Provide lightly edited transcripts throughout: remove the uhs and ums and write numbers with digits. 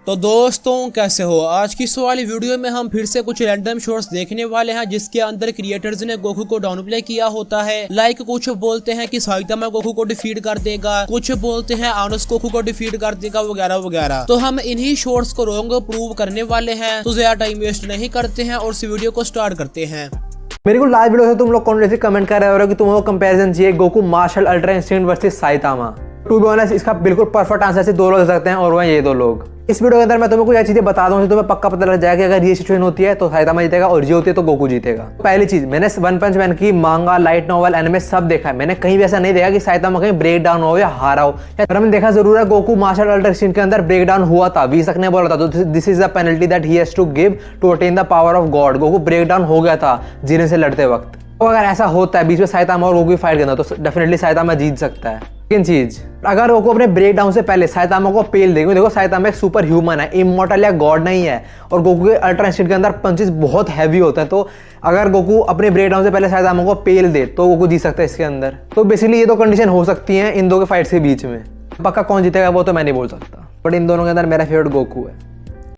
तो दोस्तों कैसे हो। आज की इस वाली वीडियो में हम फिर से कुछ रैंडम शॉट्स देखने वाले हैं जिसके अंदर क्रिएटर्स ने गोकू को डाउन प्ले किया होता है। लाइक कुछ बोलते हैं कि साइतामा गोकू को डिफीट कर देगा, कुछ बोलते हैं आनस गोकू को डिफीट कर देगा वगैरह वगैरह। तो हम इन्हीं शॉट्स को रॉन्ग प्रूव करने वाले हैं। तो ज्यादा टाइम वेस्ट नहीं करते हैं और इस वीडियो को स्टार्ट करते हैं। मेरे को लास्ट वीडियो से तुम लोग कॉन्टेंट कमेंट कर रहे हो कि तुम्हें कंपैरिजन चाहिए Goku marshal ultra instinct versus Saitama. To be honest इसका बिल्कुल परफेक्ट आंसर से दो लोग दे सकते हैं और वह ये दो लोग। इस वीडियो के अंदर मैं तुम्हें कुछ चीजें बता दूं तुम्हें पक्का पता लग जाएगा कि अगर ये सिचुएशन होती है तो साइतामा जीतेगा और ये होती है तो गोकू जीतेगा। पहली चीज, मैंने वन पंच मैन की मांगा, लाइट नॉवल, एनिमे सब देखा है। मैंने कहीं भी ऐसा नहीं देखा कि साइतामा कहीं ब्रेक डाउन हो या हारा हो। हमने देखा जरूर है गोकू मार्शल अल्ट्रा इंस्टिंक्ट के अंदर ब्रेक डाउन हुआ था, वी ने बोला था तो this is the penalty that he has to give to attain the power of God. Goku break down हो गया था जीने से लड़ते वक्त। तो अगर ऐसा होता है बीच में साइतामा और गोकू फाइट करना तो डेफिनेटली साइतामा जीत सकता है। लेकिन चीज, अगर गोकू अपने ब्रेक डाउन से पहले साइतामा को पेल देंगे, देखो साइतामा एक सुपर ह्यूमन है, इमॉर्टल या गॉड नहीं है और गोकू के अल्ट्रा इंस्टिंक्ट के अंदर पंचेस बहुत हैवी होते हैं। तो अगर गोकू अपने ब्रेक डाउन से पहले साइतामा को पेल दे तो गोकू जीत सकता है इसके अंदर। तो बेसिकली ये दो कंडीशन हो सकती हैं इन दो के फाइट्स के बीच में। पक्का कौन जीतेगा वो तो मैं नहीं बोल सकता, बट इन दोनों के अंदर मेरा फेवरेट गोकू है।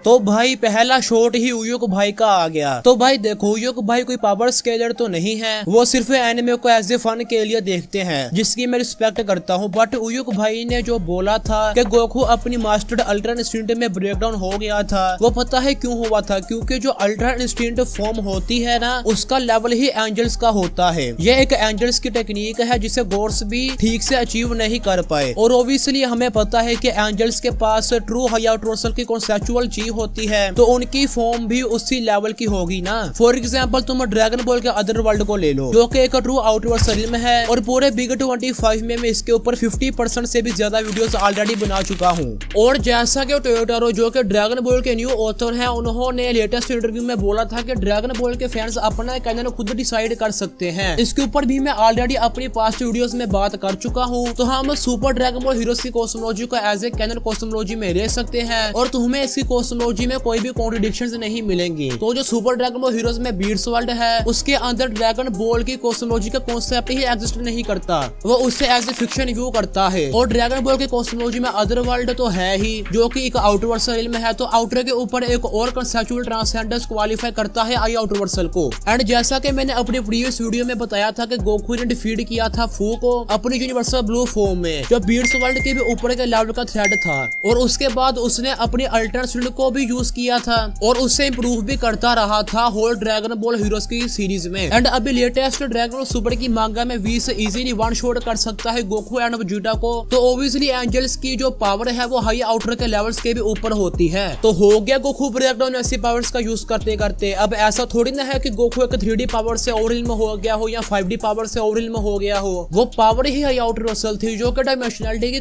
तो भाई पहला शॉट ही उयुक भाई का आ गया। तो भाई देखो उयुक भाई कोई पावर स्केलर तो नहीं है, वो सिर्फ एनिमे को एज ए फन के लिए देखते हैं जिसकी मैं रिस्पेक्ट करता हूँ। बट उयुक भाई ने जो बोला था कि गोकू अपनी मास्टर्ड अल्ट्रा इंस्टिंक्ट में ब्रेकडाउन हो गया था, वो पता है क्यों हुआ था? क्योंकि जो अल्ट्रा इंस्टिंक्ट फॉर्म होती है ना उसका लेवल ही एंजल्स का होता है। ये एक एंजल्स की टेक्निक है जिसे गॉड्स भी ठीक से अचीव नहीं कर पाए। और ओब्वियसली हमें पता है कि एंजल्स के पास ट्रू हाई आउटवर्सल की कॉन्सेप्चुअल चीज होती है तो उनकी फॉर्म भी उसी लेवल की होगी ना। फॉर एग्जांपल तुम ड्रैगन बॉल के अदर वर्ल्ड को ले लो जो कि एक ट्रू आउटवर्सल में है और पूरे बिग 25 में मैं इसके ऊपर 50% से भी ज्यादा वीडियोस ऑलरेडी बना चुका हूँ। और जैसा कि टोयोटारो जो कि ड्रैगन बॉल के न्यू ऑथर है, उन्होंने लेटेस्ट इंटरव्यू में बोला था कि ड्रैगन बॉल के फैंस अपना कैनन खुद डिसाइड कर सकते हैं। इसके ऊपर भी मैं ऑलरेडी अपनी पास्ट वीडियोस में बात कर चुका हूँ। तो हम सुपर ड्रैगन बॉल हीरोज की कॉस्मोलॉजी को एज ए कैनन कॉस्मोलॉजी में ले सकते हैं और तुम्हें इसकी कॉस्मोलॉजी में कोई भी कॉन्ट्रडिक्शंस नहीं मिलेंगी। तो जो सुपर ड्रैगन बॉल हीरोज में बीट्स वर्ल्ड है उसके अंदर ड्रैगन बॉल की कॉस्मोलॉजी का कॉन्सेप्ट ही एग्जिस्ट नहीं करता, वो उससे एज ए फिक्शन व्यू करता है। और ड्रैगन बॉल की कॉस्मोलॉजी में अदर वर्ल्ड तो है ही जो कि एक आउटवर्सल में है, तो आउटर के ऊपर एक और कंसेप्चुअल ट्रांसेंडेंस क्वालिफाई करता है आई आउटवर्सल को। एंड जैसा कि मैंने अपनी प्रीवियस वीडियो में बताया था कि गोकू ने डिफीट किया था फू को अपनी यूनिवर्सल ब्लू फॉर्म में जो बीट्स वर्ल्ड के भी ऊपर के लेवल का थ्रेड था, और उसके बाद उसने अपनी अल्टरनेट शील्ड को भी यूज किया था और उससे इंप्रूव भी करता रहा था होल ड्रैगन बॉल हीरोज की सीरीज में। एंड अभी लेटेस्ट ड्रैगन बॉल सुपर की मांगा में वी से इजीली वन शॉट कर सकता है गोकू एंड वेजिटा को। तो ऑब्वियसली एंजल्स की जो पावर है वो हाई आउटर के लेवल्स के भी ऊपर होती है। तो हो गया गोकू ब्रेकडाउन ऐसी पावर्स का यूज करते करते। अब ऐसा थोड़ी ना है कि गोकू एक 3D पावर से ओवरहिल में हो गया हो या 5D पावर से ओवरहिल में हो गया हो, वो पावर ही हाई आउटवर्सल थी जो कि डायमेंशनलिटी के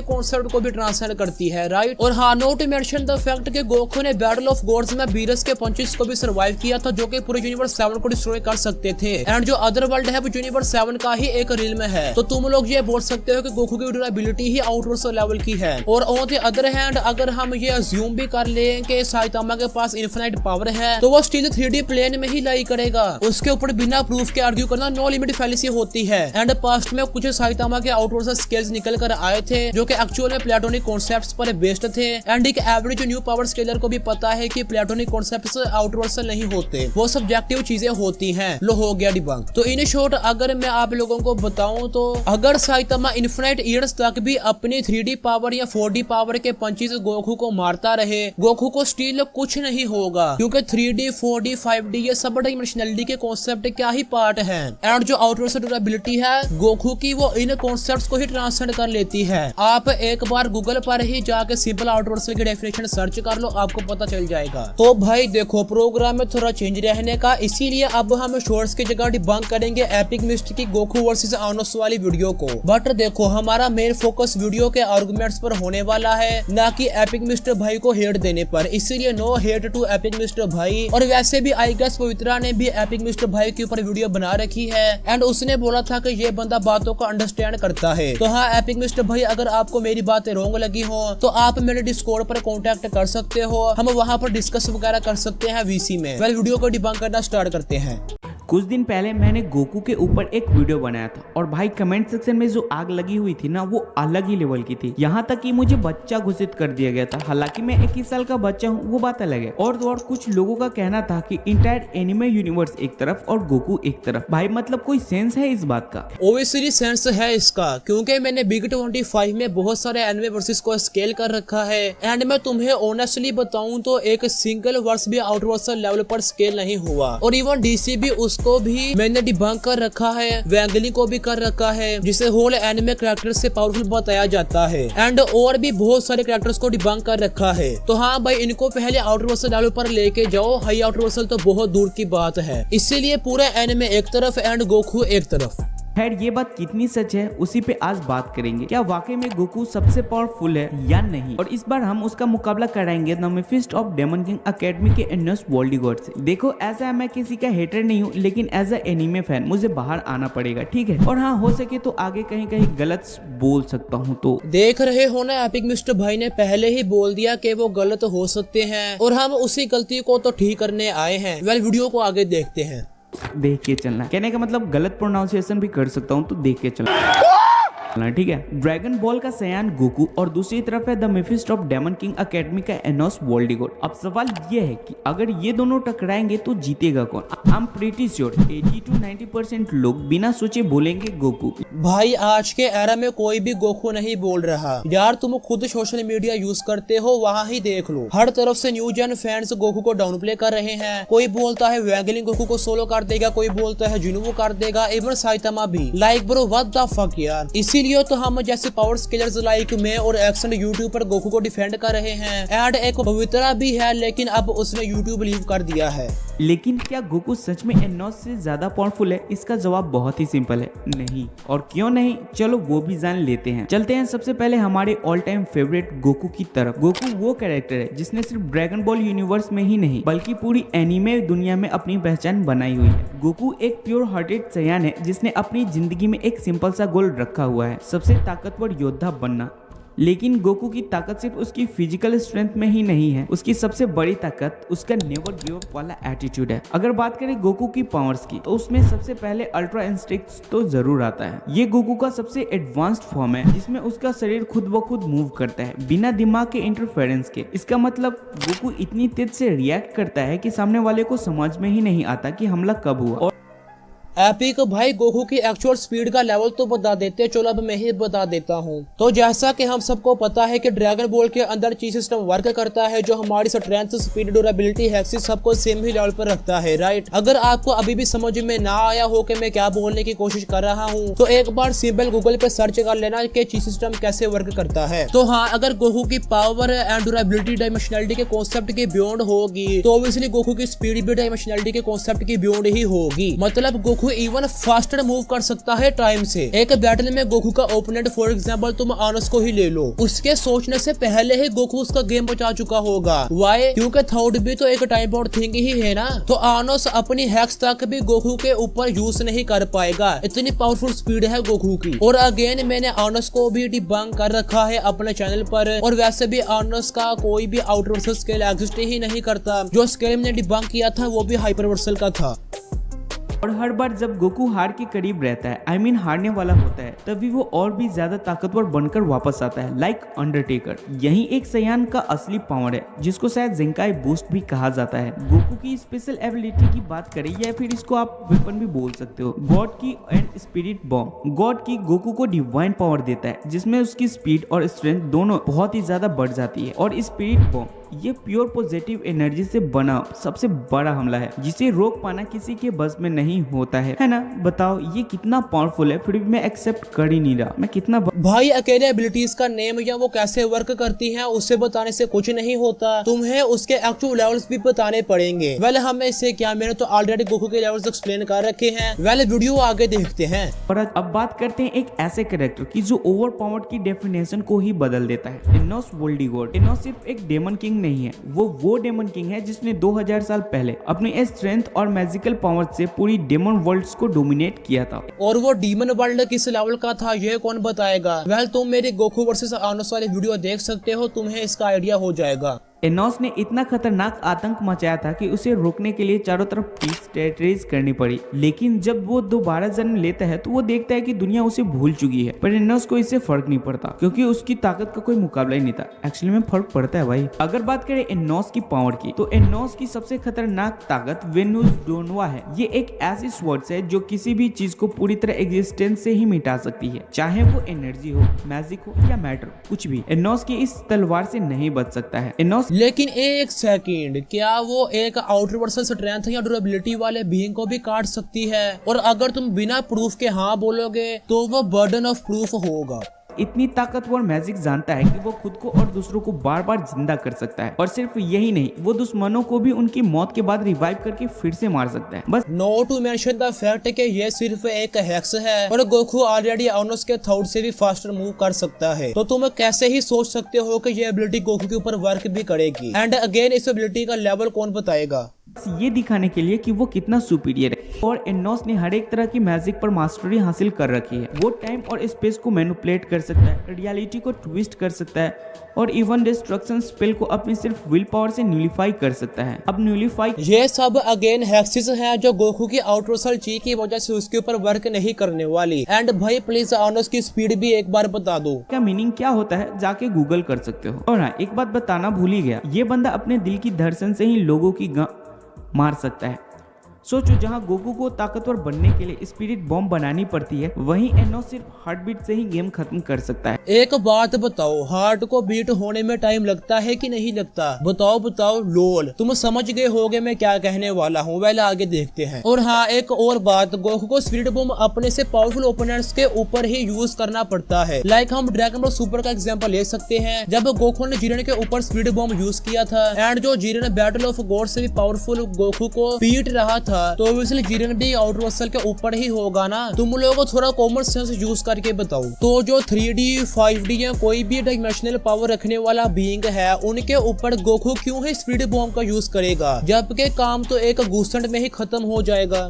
कॉन्सेप्ट को भी ट्रांसलेट करती है, राइट। और हाँ, not to mention the fact कि गोकू ने बैटल ऑफ गॉड्स में बीरस के पंचेस को भी सर्वाइव किया था जो कि पूरे यूनिवर्स 7 को डिस्ट्रॉय कर सकते थे। एंड जो अदर वर्ल्ड है वो यूनिवर्स 7 का ही एक रियल में है। तो तुम लोग ये बोल सकते हो कि गोकू की ड्यूरेबिलिटी ही आउटवर्सल लेवल की है। और ऑन द अदर हैंड अगर हम ये अज्यूम भी कर लें कि साइतामा के पास इनफिनिट पावर है तो वो स्टिल 3D प्लेन में ही लाई करेगा। उसके ऊपर बिना प्रूफ के आर्ग्यू करना नो लिमिट फैलेसी होती है। एंड पास्ट में कुछ साइतामा के आउटवर्सल स्केल्स निकल कर आए थे जो कि एक्चुअल में प्लेटोनिक कॉन्सेप्ट्स पर बेस्ड थे। एंड एक एवरेज न्यू पावर स्केलर को भी पता है कि प्लेटोनिक कॉन्सेप्ट्स आउटवर्सल नहीं होते, वो सब्जेक्टिव चीजें होती हैं। लो हो गया डिबंक। तो इन शॉर्ट अगर मैं आप लोगों को बताऊं तो अगर साइतामा इनफिनिट ईयर्स तक भी अपनी 3D पावर या 4D पावर के पंचेस गोकू को मारता रहे, गोकू को स्टिल कुछ नहीं होगा क्योंकि 3D 4D 5D ये सब डायमेंशनलिटी के कॉन्सेप्ट क्या ही पार्ट है। एंड जो आउटवर्सल ड्यूरेबिलिटी है गोकू की वो इन कॉन्सेप्ट्स को ही ट्रांसलेट कर लेती है। आप एक बार गूगल पर ही जाके सिंपल आउटवर्सल की डेफिनेशन सर्च कर लो, आपको पता चल जाएगा। तो भाई देखो प्रोग्राम में थोड़ा चेंज रहने का, इसीलिए अब हम शॉर्ट्स की जगह डिबंक करेंगे एपिक मिस्टर की गोकू वर्सेस आनोस वाली वीडियो को। बट देखो हमारा मेन फोकस वीडियो के आर्गुमेंट्स पर होने वाला है, ना कि एपिक मिस्टर भाई को हेट देने पर। इसीलिए no hate to epic mister भाई। और वैसे भी आई गेस पवित्रा ने भी एपिक मिस्टर भाई के ऊपर वीडियो बना रखी है एंड उसने बोला था कि ये बंदा बातों को अंडरस्टैंड करता है। तो हाँ एपिक मिस्टर भाई, अगर आपको मेरी बातें रॉन्ग लगी हो तो आप मेरे डिस्कॉर्ड पर कॉन्टेक्ट कर सकते हो, हम वहाँ पर डिस्कस वगैरह कर सकते हैं वीसी में। वेल वीडियो को डिबंक करना स्टार्ट करते हैं। कुछ दिन पहले मैंने गोकू के ऊपर एक वीडियो बनाया था और भाई कमेंट सेक्शन में जो आग लगी हुई थी ना वो अलग ही लेवल की थी। यहाँ तक कि मुझे बच्चा घोषित कर दिया गया था। हालांकि मैं 21 साल का बच्चा हूँ, वो बात अलग है। और कुछ लोगों का कहना था कि इंटायर एनिमे यूनिवर्स एक तरफ और गोकू एक तरफ। भाई मतलब कोई सेंस है इस बात का? ओवेसली सेंस है इसका, क्योंकि मैंने बिग 25 में बहुत सारे एनिमे वर्सेस को स्केल कर रखा है। एंड मैं तुम्हें ऑनेस्टली बताऊं तो एक सिंगल वर्स भी आउटवर्सल लेवल पर स्केल नहीं हुआ। और इवन डीसी भी उसको भी मैंने डिबंक कर रखा है, वैंगली को भी कर रखा है, जिसे होल एनिमे कैरेक्टर से पावरफुल बताया जाता है। एंड और भी बहुत सारे कैरेक्टर्स को डिबंक कर रखा है। तो हाँ भाई, इनको पहले आउटवर्सल लेवल पर लेके जाओ, हाई आउटवर्सल तो बहुत दूर की बात है। इसीलिए पूरा एनिमे एक तरफ एंड गोकू एक तरफ। खैर ये बात कितनी सच है उसी पे आज बात करेंगे। क्या वाकई में गोकू सबसे पावरफुल है या नहीं? और इस बार हम उसका मुकाबला कराएंगे the Misfit of Demon King Academy के एनोस वोल्डिगॉड से। देखो ऐसा मैं किसी का हेटर नहीं हूँ, लेकिन एज अ एनीमे फैन मुझे बाहर आना पड़ेगा, ठीक है? और हाँ, हो सके तो आगे कहीं कहीं गलत बोल सकता हूँ। तो देख रहे हो ना, एपिक मिस्टर भाई ने पहले ही बोल दिया कि वो गलत हो सकते हैं और हम उसी गलती को तो ठीक करने आए हैं। वेल वीडियो को आगे देखते हैं। देख के चलना, कहने का मतलब गलत प्रोनाउंसिएशन भी कर सकता हूँ, तो देख के चलना, ठीक है? ड्रैगन बॉल का सयान गोकू और दूसरी तरफ है the Misfit of Demon King Academy का एनोस वोल्डिगॉड। अब सवाल ये है कि अगर ये दोनों टकराएंगे तो जीतेगा कौन? I am pretty sure 80 to 90% लोग बिना सोचे बोलेंगे गोकू। भाई आज के एरा में कोई भी गोकू नहीं बोल रहा यार। तुम खुद सोशल मीडिया यूज करते हो, वहाँ ही देख लो। हर तरफ से न्यू जेन फैंस गोकू को डाउन प्ले कर रहे हैं। कोई बोलता है वैंगलिंग गोकू को सोलो कर देगा, कोई बोलता है जिनुवो कर देगा, इवन साइतामा भी। Like bro what the fuck यार। इसीलिए तो हम जैसे पावर स्केलर्स लाइक मैं और एक्शन यूट्यूब पर गोकू को डिफेंड कर रहे हैं। एंड एक पवित्रा भी है, लेकिन अब उसने यूट्यूब लीव कर दिया है। लेकिन क्या गोकू सच में एनोस से ज्यादा पावरफुल है? इसका जवाब बहुत ही सिंपल है, नहीं। और क्यों नहीं, चलो वो भी जान लेते हैं। चलते हैं सबसे पहले हमारे ऑल टाइम फेवरेट गोकू की तरफ। गोकू वो कैरेक्टर है जिसने सिर्फ ड्रैगन बॉल यूनिवर्स में ही नहीं बल्कि पूरी एनिमे दुनिया में अपनी पहचान बनाई हुई है। गोकू एक प्योर हार्टेड सयान है जिसने अपनी जिंदगी में एक सिंपल सा गोल रखा हुआ है, सबसे ताकतवर योद्धा बनना। लेकिन गोकू की ताकत सिर्फ उसकी फिजिकल स्ट्रेंथ में ही नहीं है, उसकी सबसे बड़ी ताकत उसका नेवर गिव अप वाला एटीट्यूड है। अगर बात करें गोकू की पावर्स की, तो उसमें सबसे पहले अल्ट्रा इंस्टिंक्ट तो जरूर आता है। ये गोकू का सबसे एडवांस्ड फॉर्म है जिसमें उसका शरीर खुद ब खुद मूव करता है बिना दिमाग के इंटरफेरेंस के। इसका मतलब गोकू इतनी तेज से रिएक्ट करता है कि सामने वाले को समझ में ही नहीं आता कि हमला कब हुआ। एपिक भाई गोकू की एक्चुअल स्पीड का लेवल तो बता देते, चलो अब मैं ही बता देता हूँ। तो जैसा कि हम सबको पता है कि ड्रैगन बॉल के अंदर चीज सिस्टम वर्क करता है जो हमारी स्ट्रेंथ, स्पीड, ड्यूरेबिलिटी, हेक्सिस सबको सेम ही लेवल पर रखता है, राइट? अगर आपको अभी भी समझ में ना आया हो कि मैं क्या बोलने की कोशिश कर रहा हूँ, तो एक बार सिंपल गूगल पे सर्च कर लेना कि चीज सिस्टम कैसे वर्क करता है। तो हाँ, अगर गोकू की पावर एंड ड्यूरेबिलिटी डायमेंशनलिटी के कॉन्सेप्ट के बियॉन्ड होगी, तो ऑब्वियसली गोकू की स्पीड भी डायमेंशनलिटी के कॉन्सेप्ट की बियॉन्ड ही होगी। मतलब गोकू इवन फास्टर मूव कर सकता है टाइम से। एक बैटल में गोकू का ओपोनेंट, फॉर एग्जांपल तुम आनस को ही ले लो, उसके सोचने से पहले ही गोकू उसका गेम बचा चुका होगा। वाई? क्योंकि थॉट भी तो एक टाइम बाउंड थिंग ही है ना। तो आनस अपनी हैक्स तक भी गोकू के ऊपर यूज नहीं कर पाएगा, इतनी पावरफुल स्पीड है गोकू की। और अगेन मैंने आनस को भी डिबंक कर रखा है अपने चैनल पर। और वैसे भी आनस का कोई भी आउटवर्सल स्केल एग्जिस्ट ही नहीं करता। जो स्केल मैंने डिबंक किया था वो भी हाइपरवर्सल का था। और हर बार जब गोकू हार के करीब रहता है, आई मीन हारने वाला होता है, तभी वो और भी ज्यादा ताकतवर बनकर वापस आता है, लाइक अंडरटेकर। यही एक सयान का असली पावर है जिसको शायद जेंकाई बूस्ट भी कहा जाता है। गोकू की स्पेशल एबिलिटी की बात करें या फिर इसको आप वेपन भी बोल सकते हो, गॉड की एंड स्पिरिट बॉम्ब। गॉड की गोकू को डिवाइन पावर देता है जिसमें उसकी स्पीड और स्ट्रेंथ दोनों बहुत ही ज्यादा बढ़ जाती है। और स्पिरिट बॉम्ब ये प्योर पॉजिटिव एनर्जी से बना सबसे बड़ा हमला है जिसे रोक पाना किसी के बस में नहीं होता है ना? बताओ ये कितना पावरफुल है, फिर भी मैं एक्सेप्ट कर ही नहीं रहा। मैं कितना भाई अकेले एबिलिटीज का नेम या वो कैसे वर्क करती हैं उससे बताने से कुछ नहीं होता, तुम्हें उसके एक्चुअल लेवल्स भी बताने पड़ेंगे। वेल हमें इससे क्या, मैंने तो ऑलरेडी गोकू के लेवल्स एक्सप्लेन कर रखे हैं। वेल वीडियो आगे देखते हैं। और अब बात करते हैं एक ऐसे कैरेक्टर की जो ओवर पावर्ड की डेफिनेशन को ही बदल देता है, एनोस वोल्डिगॉड। एनोस सिर्फ एक डेमन किंग नहीं है, वो डेमन किंग है जिसने 2000 साल पहले अपनी स्ट्रेंथ और मैजिकल पावर से पूरी डेमन वर्ल्ड्स को डोमिनेट किया था। और वो डीमन वर्ल्ड किस लेवल का था ये कौन बताएगा? वेल तुम मेरे गोकू वर्सेस आनस वाले वीडियो देख सकते हो, तुम्हें इसका आइडिया हो जाएगा। एनोस ने इतना खतरनाक आतंक मचाया था कि उसे रोकने के लिए चारों तरफ पीस टेरिटरीज करनी पड़ी। लेकिन जब वो दोबारा जन्म लेता है तो वो देखता है कि दुनिया उसे भूल चुकी है, पर एनोस को इससे फर्क नहीं पड़ता क्योंकि उसकी ताकत का कोई मुकाबला ही नहीं था। एक्चुअली में फर्क पड़ता है भाई। अगर बात करें एनोस की पावर की, तो एनोस की सबसे खतरनाक ताकत वेनुस डोनवा है। ये एक ऐसी स्वर्ड्स है जो किसी भी चीज को पूरी तरह एग्जिस्टेंस से ही मिटा सकती है, चाहे वो एनर्जी हो, मैजिक हो या मैटर, कुछ भी। एनोस की इस तलवार से नहीं बच सकता है। एनोस लेकिन एक सेकंड, क्या वो एक आउटवर्सल स्ट्रेंथ या ड्यूरेबिलिटी वाले बीइंग को भी काट सकती है? और अगर तुम बिना प्रूफ के हाँ बोलोगे तो वो बर्डन ऑफ प्रूफ होगा। इतनी ताकतवर मैजिक जानता है कि वो खुद को और दूसरों को बार बार जिंदा कर सकता है। और सिर्फ यही नहीं, वो दुश्मनों को भी उनकी मौत के बाद रिवाइव करके फिर से मार सकता है। बस no to mention the fact कि ये सिर्फ एक हेक्स है और गोकू ऑलरेडी एनोस के थॉट से भी फास्टर मूव कर सकता है, तो तुम कैसे ही सोच सकते हो कि ये एबिलिटी गोकू के ऊपर वर्क भी करेगी? एंड अगेन इस एबिलिटी का लेवल कौन बताएगा? ये दिखाने के लिए कि वो कितना सुपीरियर है। और एनोस ने हर एक तरह की मैजिक पर मास्टरी हासिल कर रखी है। वो टाइम और स्पेस को मैनिपुलेट कर सकता है, रियलिटी को ट्विस्ट कर सकता है और इवन डिस्ट्रक्शन स्पेल को अपनी सिर्फ विल पावर से न्यूलीफाई कर सकता है। अब न्यूलीफाई ये सब अगेन हेक्सिस हैं जो गोकू की आउटवर्सल ची की वजह से उसके ऊपर वर्क नहीं करने वाली। एंड भाई प्लीज एनोस की स्पीड भी एक बार बता दो। का मीनिंग क्या होता है जाके गूगल कर सकते हो। और हाँ, एक बात बताना भूल ही गया, ये बंदा अपने दिल की धड़कन से ही लोगों की मार सकता है। सोचो, जहां गोकू को ताकतवर बनने के लिए स्पिरिट बॉम्ब बनानी पड़ती है, वहीं एनोस सिर्फ हार्ट बीट से ही गेम खत्म कर सकता है। एक बात बताओ, हार्ट को बीट होने में टाइम लगता है कि नहीं लगता? बताओ बताओ। लोल, तुम समझ गए होगे मैं क्या कहने वाला हूँ। पहले आगे देखते हैं। और हाँ, एक और बात, गोकू को स्पिरिट बॉम्ब अपने से पावरफुल ओपोनेंट्स के ऊपर ही यूज करना पड़ता है। लाइक हम ड्रैगन बॉल सुपर का एग्जांपल ले सकते हैं। जब गोकू ने जीरन के ऊपर स्पिरिट बॉम्ब यूज किया था एंड जो जीरन बैटल ऑफ गॉड से भी पावरफुल गोकू को पीट रहा था, तो ऑब्वियसली जीरन भी आउटवर्सल के ऊपर ही होगा ना। तुम लोगों को थोड़ा कॉमन सेंस यूज करके बताओ। तो जो 3D 5D या कोई भी डायमेंशनल पावर रखने वाला बीइंग है, उनके ऊपर गोकू क्यों ही स्पिरिट बॉम्ब का यूज करेगा, जबकि काम तो एक घूसंट में ही खत्म हो जाएगा।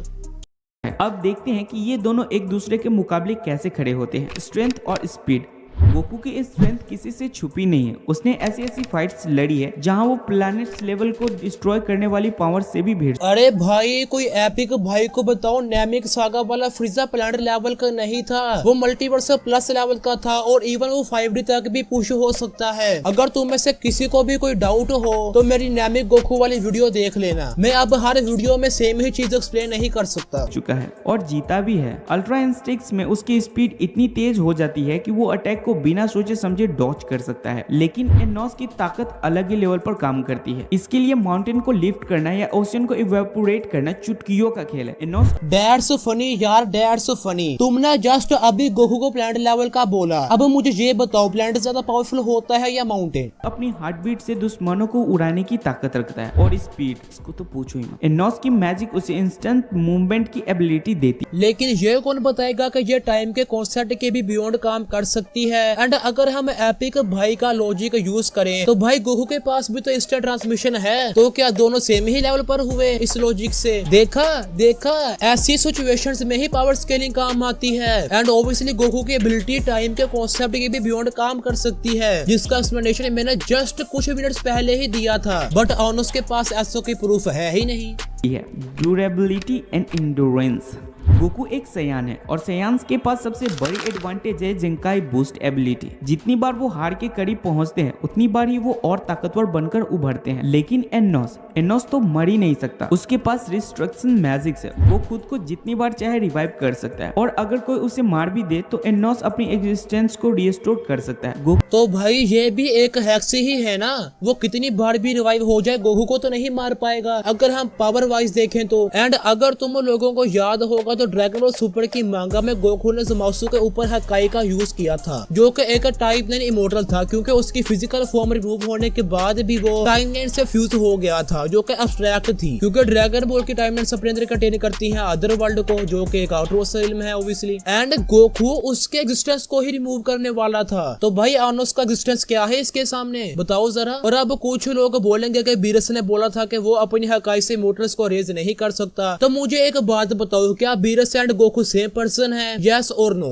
अब देखते हैं कि ये दोनों एक दूसरे के मुकाबले कैसे खड़े होते हैं, स्ट्रेंथ और स्पीड। गोकू की स्ट्रेंथ किसी से छुपी नहीं है। उसने ऐसी ऐसी फाइट्स लड़ी है जहां वो प्लैनेट्स लेवल को डिस्ट्रॉय करने वाली पावर से भी भिड़। अरे भाई, कोई एपिक भाई को बताओ, नेमिक सागा वाला फ्रीजा प्लैनेट लेवल का नहीं था, वो मल्टीवर्स प्लस लेवल का था और इवन वो 5D तक भी पुश हो सकता है। अगर तुम में से किसी को भी कोई डाउट हो तो मेरी नेमिक गोकू वाली वीडियो देख लेना। मैं अब हर वीडियो में सेम ही चीज एक्सप्लेन नहीं कर सकता। चुका है और जीता भी है। अल्ट्रा इंस्टिंक्ट्स में उसकी स्पीड इतनी तेज हो जाती है कि वो अटैक को बिना सोचे समझे डॉच कर सकता है। लेकिन एनोस की ताकत अलग ही लेवल पर काम करती है। इसके लिए माउंटेन को लिफ्ट करना या ओशियन को इवेपोरेट करना चुटकियों का खेल है। एनोस दैट्स फनी यार, दैट्स फनी। तुमने जस्ट अभी गोकू को प्लैनेट लेवल का बोला। अब मुझे ये बताओ, प्लैनेट ज्यादा पावरफुल होता है या माउंटेन? अपनी हार्ट बीट से दुश्मनों को उड़ाने की ताकत रखता है और स्पीड, इसको तो पूछो ही मत। एनोस की मैजिक उसे इंस्टेंट मूवमेंट की एबिलिटी देती। लेकिन ये कौन बताएगा कि ये टाइम के कॉन्सेप्ट के भी बियॉन्ड काम कर सकती है? एंड अगर हम एपिक भाई का लॉजिक यूज करें तो भाई गोकू के पास भी तो इंस्टेंट ट्रांसमिशन है, तो क्या दोनों सेम ही लेवल पर हुए इस लॉजिक से? देखा ऐसी सिचुएशंस में ही पावर स्केलिंग काम आती है। एंड ऑब्वियसली गोकू की एबिलिटी टाइम के कॉन्सेप्ट के भी बियॉन्ड काम कर सकती है, जिसका एक्सप्लेनेशन मैंने जस्ट कुछ मिनट्स पहले ही दिया था। बट एनोस के पास ऐसा कोई प्रूफ है ही नहीं। Durability and endurance. गोकू एक सयान है और सयान्स के पास सबसे बड़ी एडवांटेज है जिंकाई बूस्ट एबिलिटी। जितनी बार वो हार के करीब पहुंचते हैं उतनी बार ही वो और ताकतवर बनकर उभरते हैं। लेकिन एनोस तो मर ही नहीं सकता। उसके पास रिस्ट्रक्शन मैजिक्स है। वो खुद को जितनी बार चाहे रिवाइव कर सकता है और अगर कोई उसे मार भी दे तो एनोस अपनी एग्जिस्टेंस को रिस्टोर कर सकता है। तो भाई ये भी एक हैक्स ही है ना, वो कितनी बार भी रिवाइव हो जाए गोकू को तो नहीं मार पाएगा अगर हम पावर वाइज देखें तो। एंड अगर तुम लोगों को याद होगा तो ड्रैगन बॉल सुपर की मांगा में गोकू ने ज़मासु के ऊपर हकाई का यूज किया था, जो कि एक टाइप 9 इमोर्टल था, क्योंकि उसकी फिजिकल फॉर्म रिमूव होने के बाद भी वो टाइम 9 से फ्यूज हो गया था, जो कि एब्स्ट्रैक्ट थी, क्योंकि ड्रैगन बॉल की टाइम 9 सप्रेंदर कंटेन करती है अदर वर्ल्ड को, जो कि एक आउटवर्स इल्म है ऑब्वियसली। एंड गोकू उसके एग्जिस्टेंस को ही रिमूव करने वाला था, तो भाई एनोस का एग्जिस्टेंस क्या है इसके सामने, बताओ जरा। और अब कुछ लोग बोलेंगे कि बीरस ने बोला था कि वो अपनी हकाई से इमोर्टल्स को रेज नहीं कर सकता, तो मुझे एक बात बताओ, क्या Beerus and Goku same person है, यस और नो?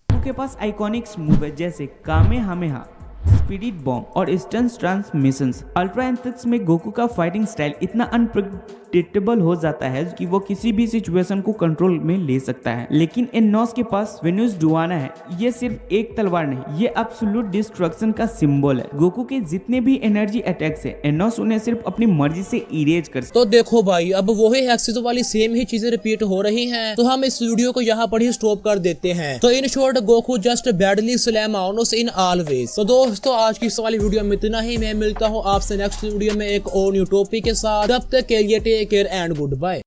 के पास आइकॉनिक मूव है जैसे कामेहामेहा, स्पिरिट बॉम्ब और इंस्टेंट ट्रांसमिशंस। अल्ट्रा इंसेक्ट्स में गोकू का फाइटिंग स्टाइल इतना अनप्रेडिक्टेबल हो जाता है कि वो किसी भी सिचुएशन को कंट्रोल में ले सकता है। लेकिन एनोस के पास वेनस डुआना है। ये सिर्फ एक तलवार नहीं, ये एब्सोल्यूट डिस्ट्रक्शन का सिंबल है। गोकू के जितने भी एनर्जी अटैक्स है, एनोस उन्हें सिर्फ अपनी मर्जी से इरेज कर सकता तो देखो भाई, अब वही एक्सिस वाली सेम ही चीजें रिपीट हो रही हैं, तो हम इस वीडियो को यहाँ पर ही स्टॉप कर देते हैं। तो in short, Goku just badly slam Anos in always. तो दोस्तों, आज की इस वाली वीडियो में इतना ही। मैं मिलता हूँ आपसे नेक्स्ट वीडियो में एक और न्यू टॉपिक के साथ। तब तक के लिए take care and good bye.